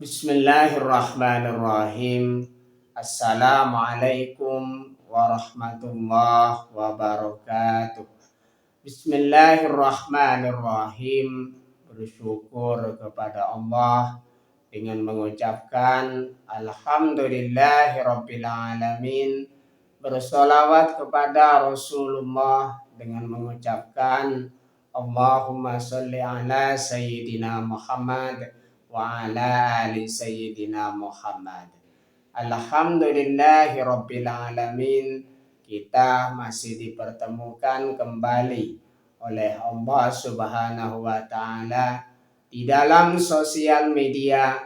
Bismillahirrahmanirrahim. Assalamualaikum warahmatullahi wabarakatuh. Bismillahirrahmanirrahim. Bersyukur kepada Allah dengan mengucapkan Alhamdulillahirabbil alamin. Bersolawat kepada Rasulullah dengan mengucapkan Allahumma sholli ala Sayyidina Muhammad wa ala ali Sayyidina Muhammad. Alhamdulillahirabbil alamin. Kita masih dipertemukan kembali oleh Allah Subhanahu wa taala di dalam sosial media,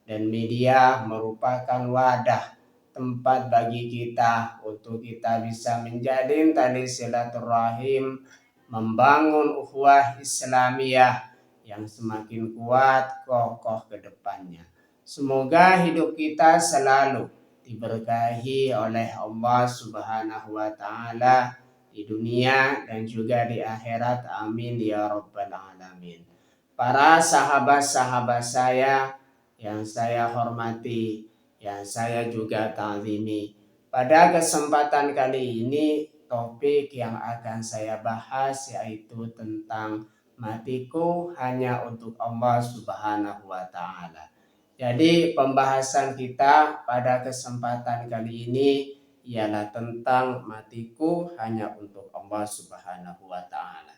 dan media merupakan wadah tempat bagi kita untuk kita bisa menjalin tali silaturahim, membangun ukhuwah Islamiyah yang semakin kuat kokoh ke depannya. Semoga hidup kita selalu diberkahi oleh Allah Subhanahu wa taala di dunia dan juga di akhirat. Amin ya rabbal alamin. Para sahabat-sahabat saya yang saya hormati, yang saya juga ta'zimi, pada kesempatan kali ini topik yang akan saya bahas yaitu tentang matiku hanya untuk Allah Subhanahu wa taala. Jadi pembahasan kita pada kesempatan kali ini ialah tentang matiku hanya untuk Allah Subhanahu wa taala.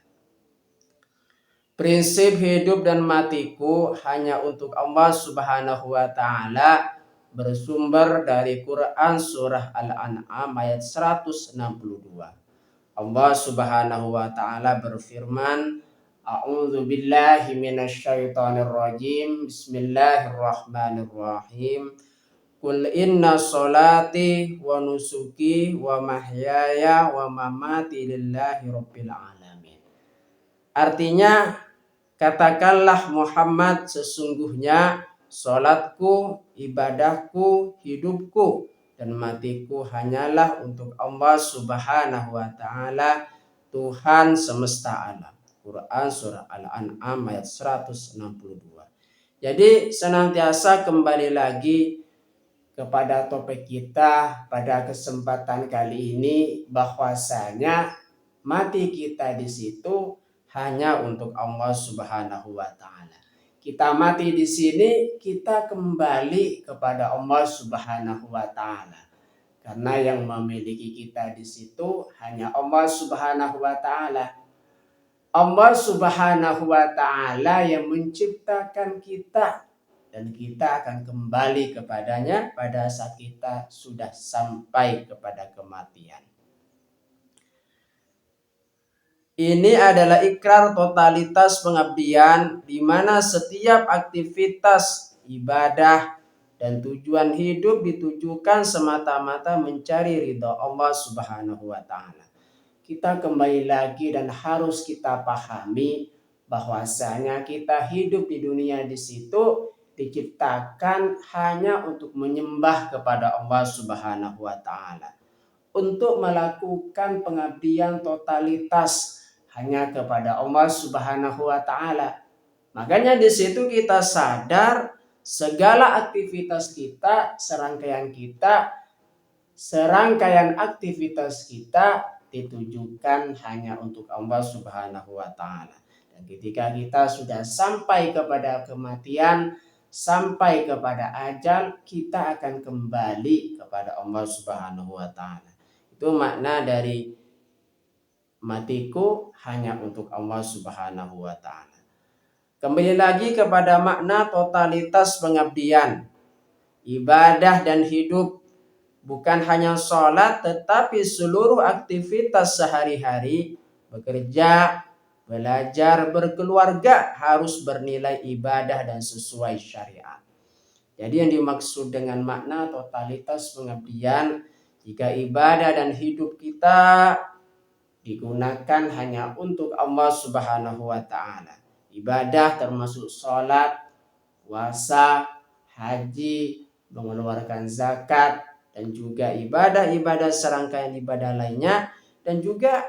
Prinsip hidup dan matiku hanya untuk Allah Subhanahu wa taala bersumber dari Quran surah Al-An'am ayat 162. Allah Subhanahu wa taala berfirman, A'udzu billahi minasyaitonir rajim. Bismillahirrahmanirrahim. Qul inna sholati wa nusuki wa mahyaya wa mamati lillahi rabbil alamin. Artinya, katakanlah Muhammad, sesungguhnya salatku, ibadahku, hidupku dan matiku hanyalah untuk Allah Subhanahu wa taala, Tuhan semesta alam. Quran surah Al-An'am ayat 162. Jadi senantiasa kembali lagi kepada topik kita pada kesempatan kali ini, bahwasanya mati kita di situ hanya untuk Allah Subhanahu wa taala. Kita mati di sini, kita kembali kepada Allah Subhanahu wa taala. Karena yang memiliki kita di situ hanya Allah Subhanahu wa taala. Allah Subhanahu wa taala yang menciptakan kita, dan kita akan kembali kepadanya pada saat kita sudah sampai kepada kematian. Ini adalah ikrar totalitas pengabdian di mana setiap aktivitas ibadah dan tujuan hidup ditujukan semata-mata mencari ridha Allah Subhanahu wa taala. Kita kembali lagi dan harus kita pahami bahwasanya kita hidup di dunia di situ diciptakan hanya untuk menyembah kepada Allah Subhanahu wa taala, untuk melakukan pengabdian totalitas hanya kepada Allah Subhanahu wa taala. Makanya di situ kita sadar segala aktivitas kita, serangkaian aktivitas kita ditujukan hanya untuk Allah Subhanahu wa taala. Dan ketika kita sudah sampai kepada kematian, sampai kepada ajal, kita akan kembali kepada Allah Subhanahu wa taala. Itu makna dari matiku hanya untuk Allah Subhanahu wa taala. Kembali lagi kepada makna totalitas pengabdian, ibadah dan hidup. Bukan hanya sholat, tetapi seluruh aktivitas sehari-hari, bekerja, belajar, berkeluarga harus bernilai ibadah dan sesuai syariat. Jadi yang dimaksud dengan makna totalitas pengabdian, jika ibadah dan hidup kita digunakan hanya untuk Allah Subhanahu wa taala. Ibadah termasuk sholat, puasa, haji, mengeluarkan zakat, dan juga ibadah-ibadah serangkaian ibadah lainnya, dan juga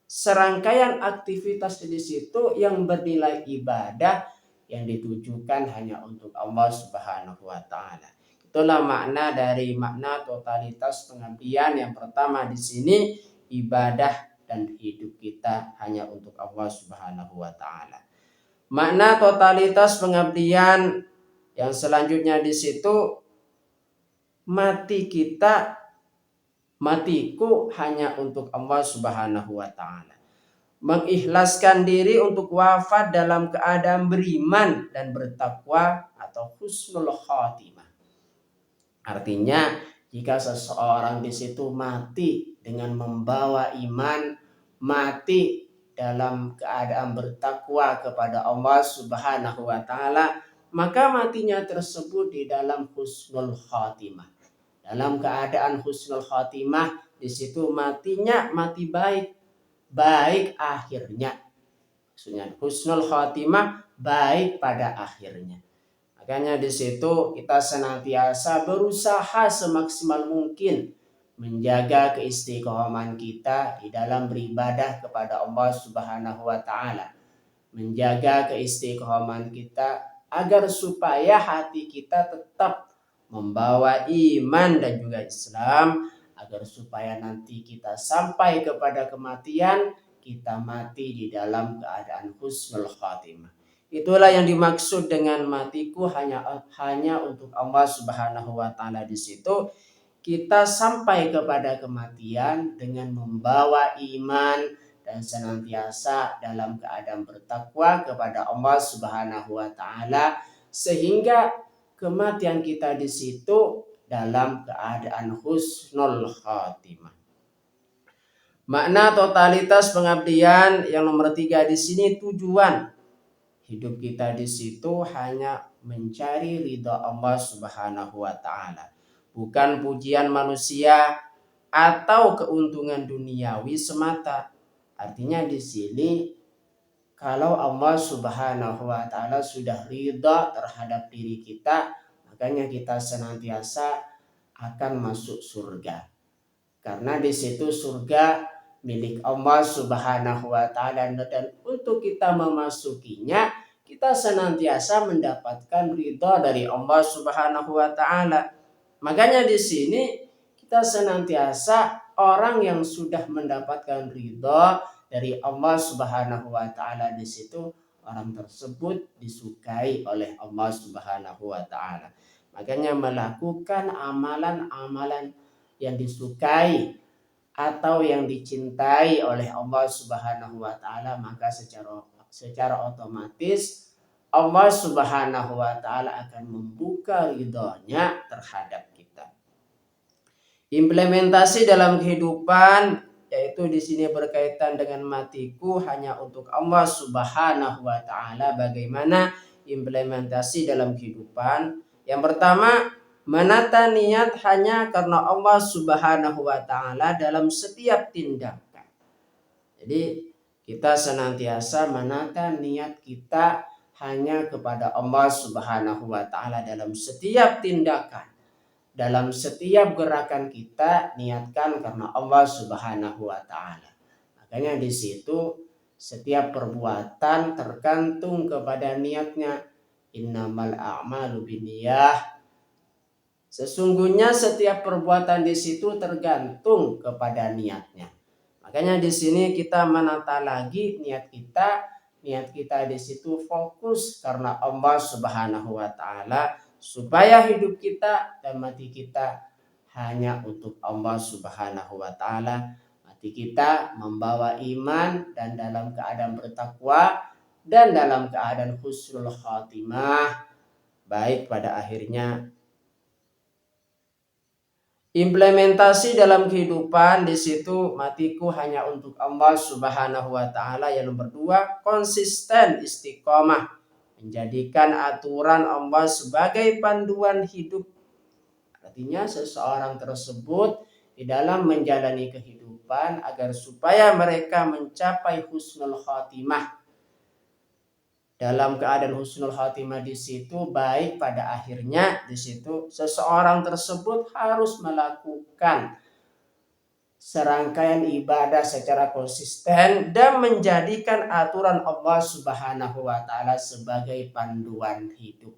serangkaian aktivitas di situ yang bernilai ibadah yang ditujukan hanya untuk Allah Subhanahu wa taala. Itulah makna dari makna totalitas pengabdian. Yang pertama di sini ibadah dan hidup kita hanya untuk Allah Subhanahu wa taala. Makna totalitas pengabdian yang selanjutnya di situ matiku hanya untuk Allah Subhanahu wa taala. Mengikhlaskan diri untuk wafat dalam keadaan beriman dan bertakwa atau husnul khatimah. Artinya jika seseorang di situ mati dengan membawa iman, mati dalam keadaan bertakwa kepada Allah Subhanahu wa taala, maka matinya tersebut di dalam husnul khatimah. Dalam keadaan husnul khatimah, di situ matinya mati baik akhirnya. Maksudnya husnul khatimah, baik pada akhirnya. Makanya di situ kita senantiasa berusaha semaksimal mungkin menjaga keistiqomahan kita di dalam beribadah kepada Allah Subhanahu wa taala. Menjaga keistiqomahan kita agar supaya hati kita tetap membawa iman dan juga Islam, agar supaya nanti kita sampai kepada kematian, kita mati di dalam keadaan husnul khatimah. Itulah yang dimaksud dengan matiku hanya untuk Allah Subhanahu wa taala. Di situ kita sampai kepada kematian dengan membawa iman dan senantiasa dalam keadaan bertakwa kepada Allah Subhanahu wa taala, sehingga kematian kita di situ dalam keadaan husnul khatimah. Makna totalitas pengabdian yang nomor 3 di sini, tujuan hidup kita di situ hanya mencari ridha Allah Subhanahu wa taala, bukan pujian manusia atau keuntungan duniawi semata. Artinya di sini kalau Allah Subhanahu wa taala sudah ridha terhadap diri kita, makanya kita senantiasa akan masuk surga. Karena di situ surga milik Allah Subhanahu wa taala, dan untuk kita memasukinya kita senantiasa mendapatkan ridha dari Allah Subhanahu wa taala. Makanya di sini kita senantiasa orang yang sudah mendapatkan ridha dari Allah Subhanahu wa taala, di situ orang tersebut disukai oleh Allah Subhanahu wa taala. Makanya melakukan amalan-amalan yang disukai atau yang dicintai oleh Allah Subhanahu wa taala, maka secara otomatis Allah Subhanahu wa taala akan membuka ridhonya terhadap kita. Implementasi dalam kehidupan, yaitu di sini berkaitan dengan matiku hanya untuk Allah Subhanahu wa taala. Bagaimana implementasi dalam kehidupan? Yang pertama, menata niat hanya karena Allah Subhanahu wa taala dalam setiap tindakan. Jadi kita senantiasa menata niat kita hanya kepada Allah Subhanahu wa taala dalam setiap tindakan. Dalam setiap gerakan kita niatkan karena Allah Subhanahu wa taala. Makanya di situ setiap perbuatan tergantung kepada niatnya. Innamal a'malu binniyah. Sesungguhnya setiap perbuatan di situ tergantung kepada niatnya. Makanya di sini kita menata lagi niat kita. Niat kita di situ fokus karena Allah Subhanahu wa taala, supaya hidup kita dan mati kita hanya untuk Allah Subhanahu wa taala. Mati kita membawa iman dan dalam keadaan bertakwa dan dalam keadaan husnul khatimah, baik pada akhirnya. Implementasi dalam kehidupan di situ matiku hanya untuk Allah Subhanahu wa taala. Yang nomor 2, konsisten istiqomah, menjadikan aturan Allah sebagai panduan hidup. Artinya seseorang tersebut di dalam menjalani kehidupan agar supaya mereka mencapai husnul khatimah. Dalam keadaan husnul khatimah di situ baik pada akhirnya, di situ seseorang tersebut harus melakukan serangkaian ibadah secara konsisten dan menjadikan aturan Allah Subhanahu wa taala sebagai panduan hidup.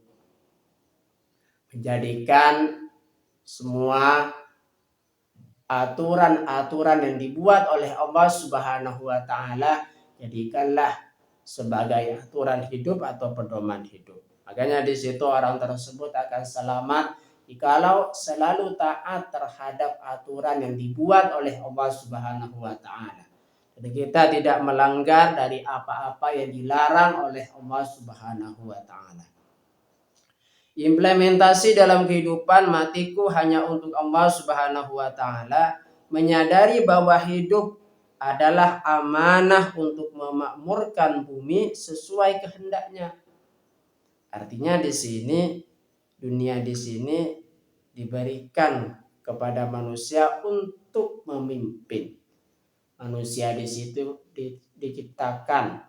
Menjadikan semua aturan-aturan yang dibuat oleh Allah Subhanahu wa taala jadikanlah sebagai aturan hidup atau pedoman hidup. Makanya di situ orang tersebut akan selamat jikalau selalu taat terhadap aturan yang dibuat oleh Allah Subhanahu wa taala. Jadi kita tidak melanggar dari apa-apa yang dilarang oleh Allah Subhanahu wa taala. Implementasi dalam kehidupan matiku hanya untuk Allah Subhanahu wa taala, menyadari bahwa hidup adalah amanah untuk memakmurkan bumi sesuai kehendaknya. Artinya di sini dunia di sini diberikan kepada manusia untuk memimpin. Manusia di situ diciptakan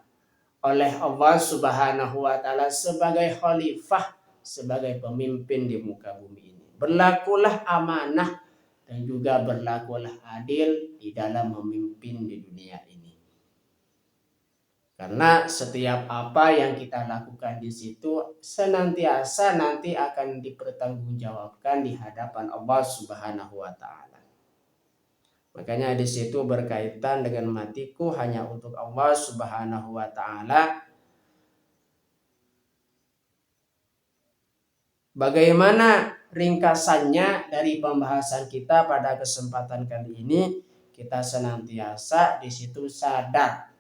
oleh Allah Subhanahu wa taala sebagai khalifah, sebagai pemimpin di muka bumi ini. Berlakulah amanah dan juga berlakulah adil di dalam memimpin di dunia ini. Karena setiap apa yang kita lakukan di situ senantiasa nanti akan dipertanggungjawabkan di hadapan Allah Subhanahu wa taala. Makanya di situ berkaitan dengan matiku hanya untuk Allah Subhanahu wa taala. Bagaimana ringkasannya dari pembahasan kita pada kesempatan kali ini? Kita senantiasa di situ sadar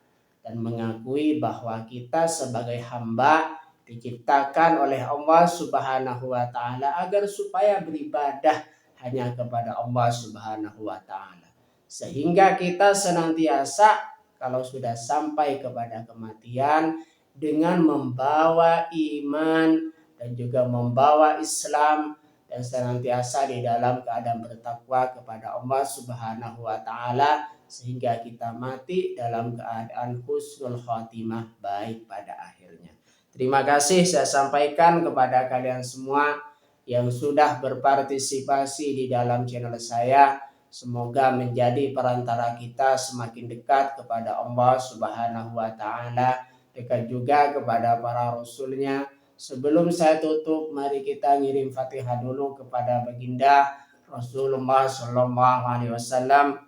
dan mengakui bahwa kita sebagai hamba diciptakan oleh Allah Subhanahu wa taala agar supaya beribadah hanya kepada Allah Subhanahu wa taala. Sehingga kita senantiasa kalau sudah sampai kepada kematian dengan membawa iman dan juga membawa Islam dan senantiasa di dalam keadaan bertakwa kepada Allah Subhanahu wa taala sehingga kita mati dalam keadaan husnul khotimah, baik pada akhirnya. Terima kasih saya sampaikan kepada kalian semua yang sudah berpartisipasi di dalam channel saya. Semoga menjadi perantara kita semakin dekat kepada Allah Subhanahu wa taala, dekat juga kepada para rasulnya. Sebelum saya tutup, mari kita ngirim Fatihah dulu kepada baginda Rasulullah sallallahu alaihi wasallam.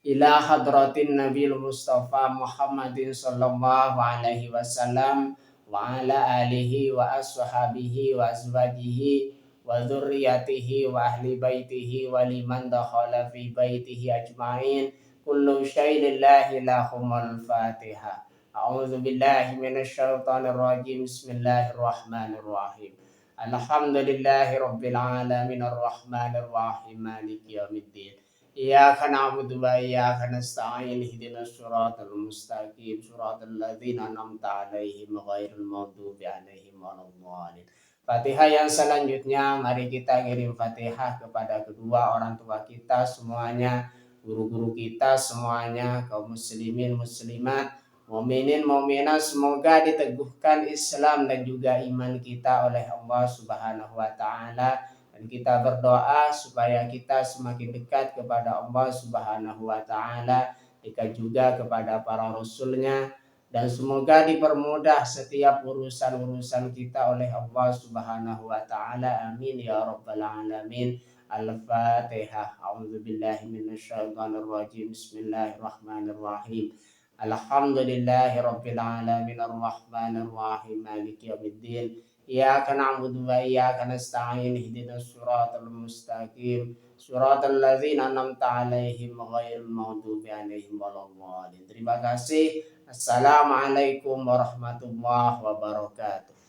Ila hadratin Nabil Mustafa Muhammadin sallallahu alaihi wasallam wa ala alihi wa ashabihi wa azwajihi wa dzurriyyatihi wa ahli baitihi wa liman dakhala fi baitihi ajmain. Kullu syai'in lillahi lahumul Fatihah. A'udzu billahi minasyaitonir rajim. Bismillahirrahmanirrahim. Alhamdulillahi rabbil alamin arrahmanir rahim maliki yaumiddin. Iyyaka na'budu wa iyyaka nasta'in ihdinas siratal mustaqim siratal ladzina an'amta 'alaihim ghairil maghdubi 'alaihim waladdallin. Fatihah yang selanjutnya mari kita kirim Fatihah kepada kedua orang tua kita semuanya, guru-guru kita semuanya, kaum muslimin muslimat, mukminin mukminat, semoga diteguhkan Islam dan juga iman kita oleh Allah Subhanahu wa taala. Dan kita berdoa supaya kita semakin dekat kepada Allah Subhanahu wa taala, dekat juga kepada para rasulnya, dan semoga dipermudah setiap urusan-urusan kita oleh Allah Subhanahu wa taala. Amin ya rabbal alamin. Al-Fatihah. A'udzubillahi minasyaitonir rajim. Bismillahirrahmanirrahim. Alhamdulillahi rabbil alamin arrahmanir rahim maliki yaumiddin. Iyyaka na'budu wa iyyaka nasta'in ihdinas siratal mustaqim siratal ladzina an'amta 'alaihim ghairil maghdubi 'alaihim waladdallin. Terima kasih. Assalamualaikum warahmatullahi wabarakatuh.